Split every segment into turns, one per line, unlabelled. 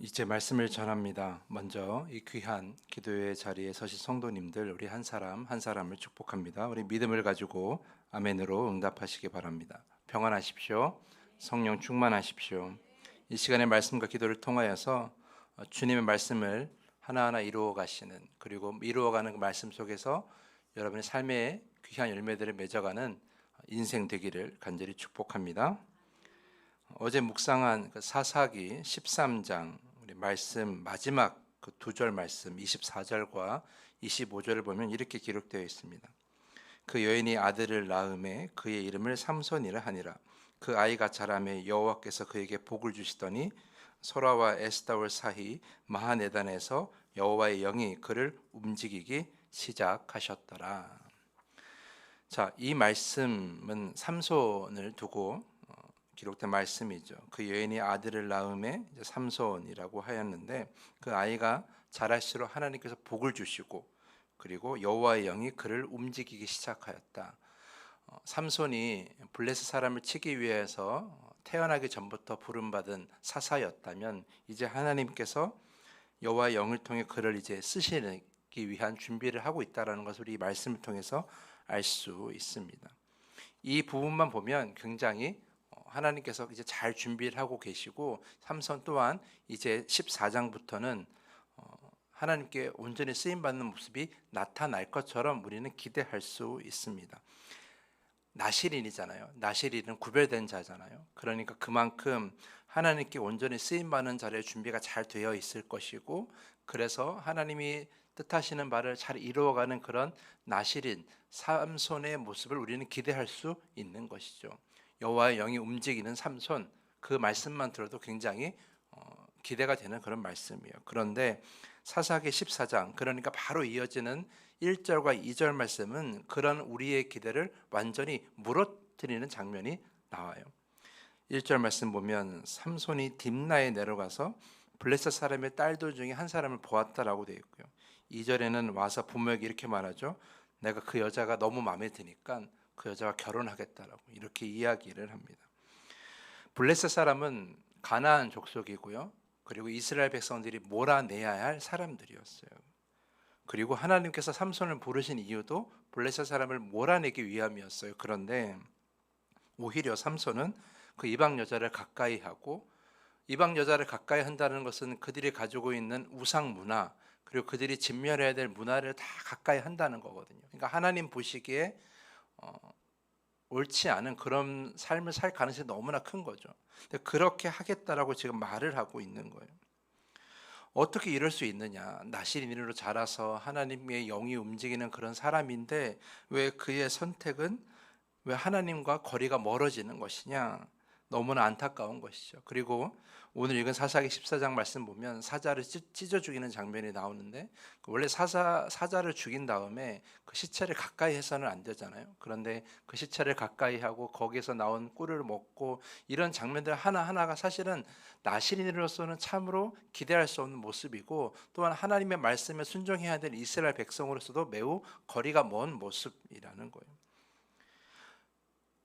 이제 말씀을 전합니다. 먼저 이 귀한 기도의 자리에 서신 성도님들, 우리 한 사람 한 사람을 축복합니다. 우리 믿음을 가지고 아멘으로 응답하시기 바랍니다. 평안하십시오. 성령 충만하십시오. 이 시간의 말씀과 기도를 통하여서 주님의 말씀을 하나하나 이루어 가시는, 그리고 이루어가는 그 말씀 속에서 여러분의 삶의 귀한 열매들을 맺어가는 인생 되기를 간절히 축복합니다. 어제 묵상한 그 사사기 13장 우리 말씀 마지막 그 두 절 말씀 24절과 25절을 보면 이렇게 기록되어 있습니다. 그 여인이 아들을 낳음에 그의 이름을 삼손이라 하니라. 그 아이가 자라매 여호와께서 그에게 복을 주시더니 소라와 에스다올 사이 마하네단에서 여호와의 영이 그를 움직이기 시작하셨더라. 자, 이 말씀은 삼손을 두고 기록된 말씀이죠. 그 여인이 아들을 낳음에 삼손이라고 하였는데, 그 아이가 자랄수록 하나님께서 복을 주시고, 그리고 여호와의 영이 그를 움직이기 시작하였다. 삼손이 블레셋 사람을 치기 위해서 태어나기 전부터 부름받은 사사였다면, 이제 하나님께서 여호와의 영을 통해 그를 이제 쓰시기 위한 준비를 하고 있다라는 것을 이 말씀을 통해서 알 수 있습니다. 이 부분만 보면 굉장히 하나님께서 이제 잘 준비를 하고 계시고, 삼손 또한 이제 14장부터는 하나님께 온전히 쓰임 받는 모습이 나타날 것처럼 우리는 기대할 수 있습니다. 나실인이잖아요. 나실인은 구별된 자잖아요. 그러니까 그만큼 하나님께 온전히 쓰임 받는 자리에 준비가 잘 되어 있을 것이고, 그래서 하나님이 뜻하시는 바를 잘 이루어가는 그런 나실인 삼손의 모습을 우리는 기대할 수 있는 것이죠. 여호와의 영이 움직이는 삼손, 그 말씀만 들어도 굉장히 기대가 되는 그런 말씀이에요. 그런데 사사기 14장, 그러니까 바로 이어지는 1절과 2절 말씀은 그런 우리의 기대를 완전히 무너뜨리는 장면이 나와요. 1절 말씀 보면 삼손이 딥나에 내려가서 블레셋 사람의 딸들 중에 한 사람을 보았다라고 되어 있고요. 2절에는 와서 부모에게 이렇게 말하죠. 내가 그 여자가 너무 마음에 드니까 그 여자와 결혼하겠다라고 이렇게 이야기를 합니다. 블레셋 사람은 가나안 족속이고요. 그리고 이스라엘 백성들이 몰아내야 할 사람들이었어요. 그리고 하나님께서 삼손을 부르신 이유도 블레셋 사람을 몰아내기 위함이었어요. 그런데 오히려 삼손은 그 이방 여자를 가까이 하고, 이방 여자를 가까이 한다는 것은 그들이 가지고 있는 우상 문화, 그리고 그들이 진멸해야 될 문화를 다 가까이 한다는 거거든요. 그러니까 하나님 보시기에 옳지 않은 그런 삶을 살 가능성이 너무나 큰 거죠. 근데 그렇게 하겠다라고 지금 말을 하고 있는 거예요. 어떻게 이럴 수 있느냐? 나실인으로 자라서 하나님의 영이 움직이는 그런 사람인데 왜 그의 선택은 왜 하나님과 거리가 멀어지는 것이냐? 너무나 안타까운 것이죠. 그리고 오늘 읽은 사사기 14장 말씀 보면 사자를 찢어 죽이는 장면이 나오는데, 원래 사자를 죽인 다음에 그 시체를 가까이 해서는 안 되잖아요. 그런데 그 시체를 가까이 하고 거기에서 나온 꿀을 먹고, 이런 장면들 하나하나가 사실은 나실인으로서는 참으로 기대할 수 없는 모습이고, 또한 하나님의 말씀에 순종해야 될 이스라엘 백성으로서도 매우 거리가 먼 모습이라는 거예요.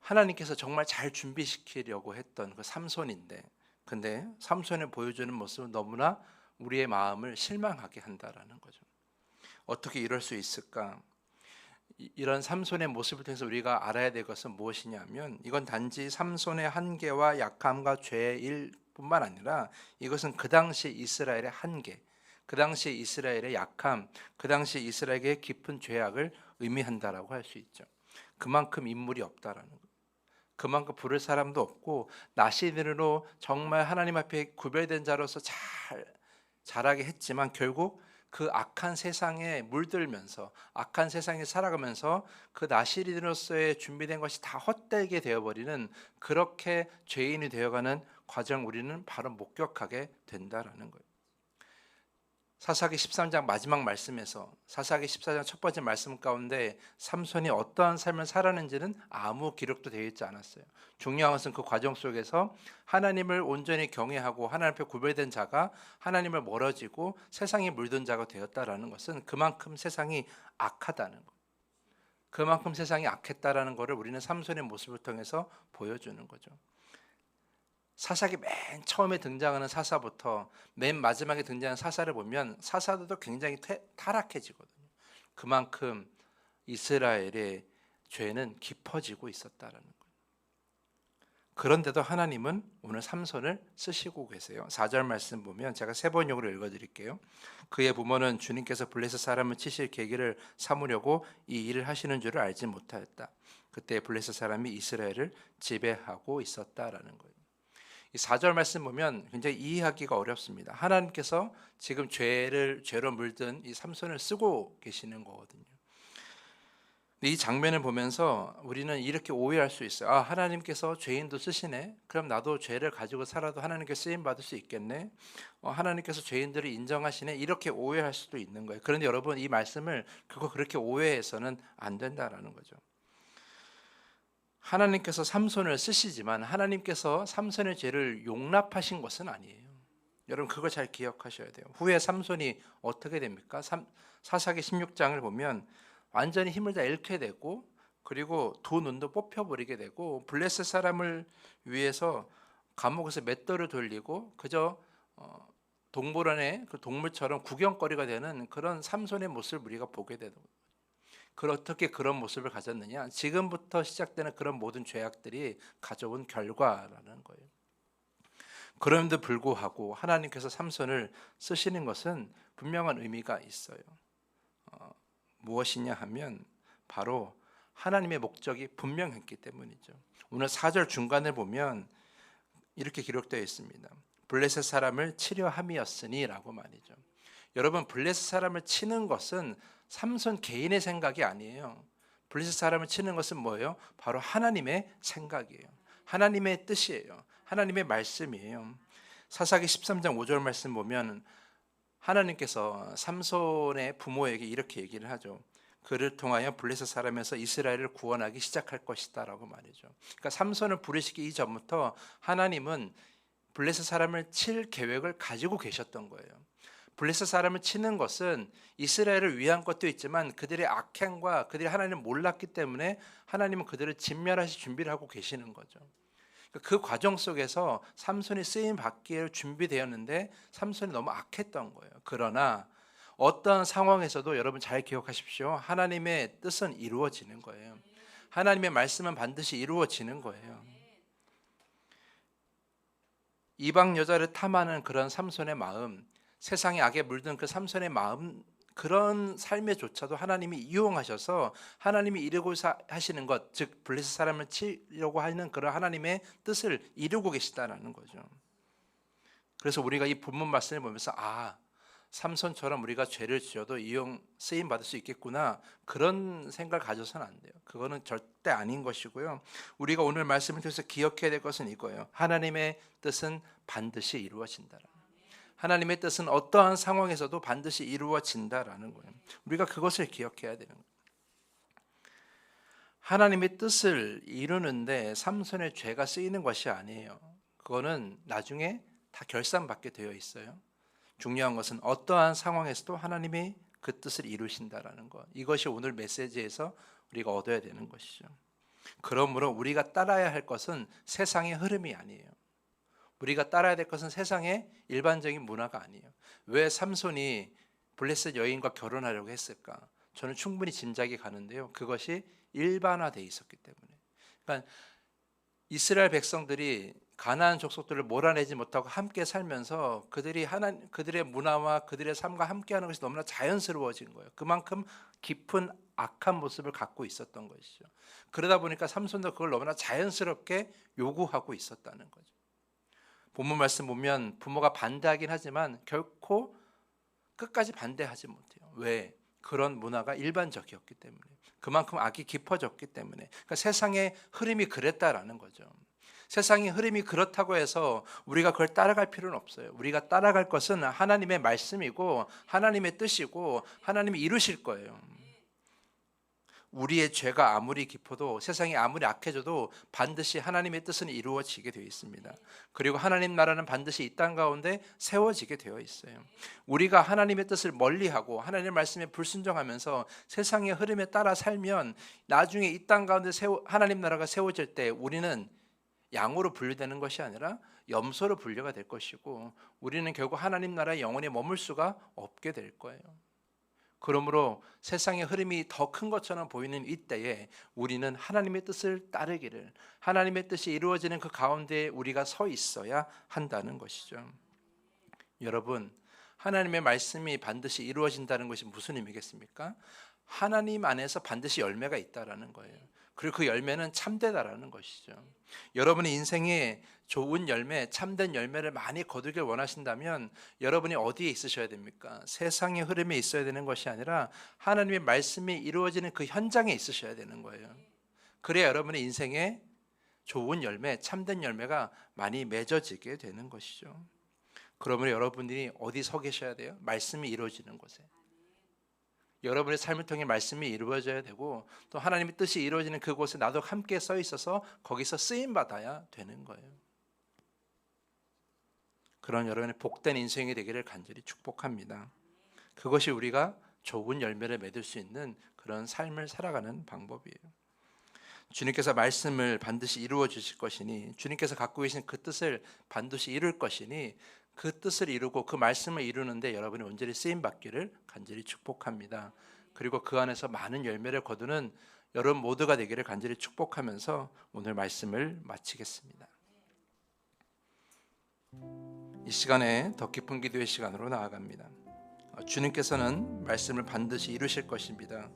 하나님께서 정말 잘 준비시키려고 했던 그 삼손인데, 근데 삼손이 보여주는 모습은 너무나 우리의 마음을 실망하게 한다라는 거죠. 어떻게 이럴 수 있을까? 이런 삼손의 모습을 통해서 우리가 알아야 될 것은 무엇이냐면, 이건 단지 삼손의 한계와 약함과 죄일 뿐만 아니라 이것은 그 당시 이스라엘의 한계, 그 당시 이스라엘의 약함, 그 당시 이스라엘의 깊은 죄악을 의미한다라고 할 수 있죠. 그만큼 인물이 없다라는 거예요. 그만큼 부를 사람도 없고, 나시인으로 정말 하나님 앞에 구별된 자로서 자라게 했지만 결국 그 악한 세상에 물들면서, 악한 세상에 살아가면서 그 나시린으로서의 준비된 것이 다 헛되게 되어버리는, 그렇게 죄인이 되어가는 과정 우리는 바로 목격하게 된다라는 거예요. 사사기 13장 마지막 말씀에서, 사사기 14장 첫 번째 말씀 가운데 삼손이 어떠한 삶을 살았는지는 아무 기록도 되어 있지 않았어요. 중요한 것은 그 과정 속에서 하나님을 온전히 경외하고 하나님 앞에 구별된 자가 하나님을 멀어지고 세상에 물든 자가 되었다라는 것은 그만큼 세상이 악하다는 것, 그만큼 세상이 악했다라는 것을 우리는 삼손의 모습을 통해서 보여주는 거죠. 사사기 맨 처음에 등장하는 사사부터 맨 마지막에 등장하는 사사를 보면 사사들도 굉장히 타락해지거든요. 그만큼 이스라엘의 죄는 깊어지고 있었다라는 거예요. 그런데도 하나님은 오늘 삼손을 쓰시고 계세요. 4절 말씀 보면 제가 세 번역으로 읽어드릴게요. 그의 부모는 주님께서 블레셋 사람을 치실 계기를 삼으려고 이 일을 하시는 줄을 알지 못하였다. 그때 블레셋 사람이 이스라엘을 지배하고 있었다라는 거예요. 이 4절 말씀 보면 굉장히 이해하기가 어렵습니다. 하나님께서 지금 죄로 물든 이 삼손을 쓰고 계시는 거거든요. 이 장면을 보면서 우리는 이렇게 오해할 수 있어요. 아, 하나님께서 죄인도 쓰시네. 그럼 나도 죄를 가지고 살아도 하나님께 쓰임 받을 수 있겠네. 하나님께서 죄인들을 인정하시네. 이렇게 오해할 수도 있는 거예요. 그런데 여러분, 이 말씀을 그렇게 오해해서는 안 된다라는 거죠. 하나님께서 삼손을 쓰시지만 하나님께서 삼손의 죄를 용납하신 것은 아니에요. 여러분, 그걸 잘 기억하셔야 돼요. 후에 삼손이 어떻게 됩니까? 사사기 16장을 보면 완전히 힘을 다 잃게 되고, 그리고 두 눈도 뽑혀버리게 되고, 블레셋 사람을 위해서 감옥에서 맷돌을 돌리고 그저 동물원의 그 동물처럼 구경거리가 되는 그런 삼손의 모습을 우리가 보게 되는 거예요. 어떻게 그런 모습을 가졌느냐? 지금부터 시작되는 그런 모든 죄악들이 가져온 결과라는 거예요. 그럼에도 불구하고 하나님께서 삼손을 쓰시는 것은 분명한 의미가 있어요. 무엇이냐 하면 바로 하나님의 목적이 분명했기 때문이죠. 오늘 4절 중간에 보면 이렇게 기록되어 있습니다. 블레셋 사람을 치려 함이었으니 라고 말이죠. 여러분, 블레셋 사람을 치는 것은 삼손 개인의 생각이 아니에요. 블레셋 사람을 치는 것은 뭐예요? 바로 하나님의 생각이에요. 하나님의 뜻이에요. 하나님의 말씀이에요. 사사기 13장 5절 말씀 보면 하나님께서 삼손의 부모에게 이렇게 얘기를 하죠. 그를 통하여 블레셋 사람에서 이스라엘을 구원하기 시작할 것이다 라고 말이죠. 그러니까 삼손을 부르시기 이전부터 하나님은 블레셋 사람을 칠 계획을 가지고 계셨던 거예요. 블레셋 사람을 치는 것은 이스라엘을 위한 것도 있지만 그들의 악행과 그들이 하나님을 몰랐기 때문에 하나님은 그들을 진멸하실 준비를 하고 계시는 거죠. 그 과정 속에서 삼손이 쓰임 받기에 준비되었는데 삼손이 너무 악했던 거예요. 그러나 어떤 상황에서도 여러분 잘 기억하십시오. 하나님의 뜻은 이루어지는 거예요. 하나님의 말씀은 반드시 이루어지는 거예요. 이방 여자를 탐하는 그런 삼손의 마음, 세상의 악에 물든 그 삼손의 마음, 그런 삶에조차도 하나님이 이용하셔서 하나님이 이루고 하시는 것, 즉 블레셋 사람을 치려고 하는 그런 하나님의 뜻을 이루고 계시다는 거죠. 그래서 우리가 이 본문 말씀을 보면서 삼손처럼 우리가 죄를 지어도 쓰임 받을 수 있겠구나, 그런 생각을 가져서는 안 돼요. 그거는 절대 아닌 것이고요. 우리가 오늘 말씀을 통해서 기억해야 될 것은 이거예요. 하나님의 뜻은 반드시 이루어진다. 하나님의 뜻은 어떠한 상황에서도 반드시 이루어진다라는 거예요. 우리가 그것을 기억해야 되는 거예요. 하나님의 뜻을 이루는데 삼손의 죄가 쓰이는 것이 아니에요. 그거는 나중에 다 결산받게 되어 있어요. 중요한 것은 어떠한 상황에서도 하나님이 그 뜻을 이루신다라는 것. 이것이 오늘 메시지에서 우리가 얻어야 되는 것이죠. 그러므로 우리가 따라야 할 것은 세상의 흐름이 아니에요. 우리가 따라야 될 것은 세상의 일반적인 문화가 아니에요. 왜 삼손이 블레셋 여인과 결혼하려고 했을까? 저는 충분히 짐작이 가는데요. 그것이 일반화되어 있었기 때문에. 그러니까 이스라엘 백성들이 가나안 족속들을 몰아내지 못하고 함께 살면서 그들의 문화와 그들의 삶과 함께하는 것이 너무나 자연스러워진 거예요. 그만큼 깊은 악한 모습을 갖고 있었던 것이죠. 그러다 보니까 삼손도 그걸 너무나 자연스럽게 요구하고 있었다는 거죠. 본문 말씀 보면 부모가 반대하긴 하지만 결코 끝까지 반대하지 못해요. 왜? 그런 문화가 일반적이었기 때문에. 그만큼 악이 깊어졌기 때문에. 그러니까 세상의 흐름이 그랬다라는 거죠. 세상의 흐름이 그렇다고 해서 우리가 그걸 따라갈 필요는 없어요. 우리가 따라갈 것은 하나님의 말씀이고 하나님의 뜻이고 하나님이 이루실 거예요. 우리의 죄가 아무리 깊어도, 세상이 아무리 악해져도 반드시 하나님의 뜻은 이루어지게 되어 있습니다. 그리고 하나님 나라는 반드시 이 땅 가운데 세워지게 되어 있어요. 우리가 하나님의 뜻을 멀리하고 하나님의 말씀에 불순종하면서 세상의 흐름에 따라 살면 나중에 이 땅 가운데 하나님 나라가 세워질 때 우리는 양으로 분류되는 것이 아니라 염소로 분류가 될 것이고 우리는 결국 하나님 나라의 영원히 머물 수가 없게 될 거예요. 그러므로 세상의 흐름이 더 큰 것처럼 보이는 이때에 우리는 하나님의 뜻을 따르기를, 하나님의 뜻이 이루어지는 그 가운데에 우리가 서 있어야 한다는 것이죠. 여러분, 하나님의 말씀이 반드시 이루어진다는 것이 무슨 의미겠습니까? 하나님 안에서 반드시 열매가 있다라는 거예요. 그리고 그 열매는 참되다라는 것이죠. 여러분의 인생에 좋은 열매, 참된 열매를 많이 거두길 원하신다면 여러분이 어디에 있으셔야 됩니까? 세상의 흐름에 있어야 되는 것이 아니라 하나님의 말씀이 이루어지는 그 현장에 있으셔야 되는 거예요. 그래야 여러분의 인생에 좋은 열매, 참된 열매가 많이 맺어지게 되는 것이죠. 그러면 여러분들이 어디 서 계셔야 돼요? 말씀이 이루어지는 곳에. 여러분의 삶을 통해 말씀이 이루어져야 되고 또 하나님의 뜻이 이루어지는 그곳에 나도 함께 서 있어서 거기서 쓰임 받아야 되는 거예요. 그런 여러분의 복된 인생이 되기를 간절히 축복합니다. 그것이 우리가 좋은 열매를 맺을 수 있는 그런 삶을 살아가는 방법이에요. 주님께서 말씀을 반드시 이루어 주실 것이니, 주님께서 갖고 계신 그 뜻을 반드시 이룰 것이니 그 뜻을 이루고 그 말씀을 이루는데 여러분이 온전히 쓰임 받기를 간절히 축복합니다. 그리고 그 안에서 많은 열매를 거두는 여러분 모두가 되기를 간절히 축복하면서 오늘 말씀을 마치겠습니다. 이 시간에 더 깊은 기도의 시간으로 나아갑니다. 주님께서는 말씀을 반드시 이루실 것입니다.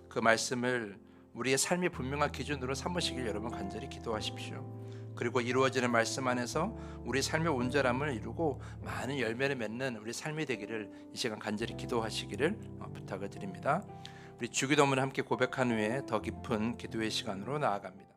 그 말씀을 우리의 삶의 분명한 기준으로 삼으시길 여러분 간절히 기도하십시오. 그리고 이루어지는 말씀 안에서 우리 삶의 온전함을 이루고 많은 열매를 맺는 우리 삶이 되기를 이 시간 간절히 기도하시기를 부탁을 드립니다. 우리 주기도문을 함께 고백한 후에 더 깊은 기도의 시간으로 나아갑니다.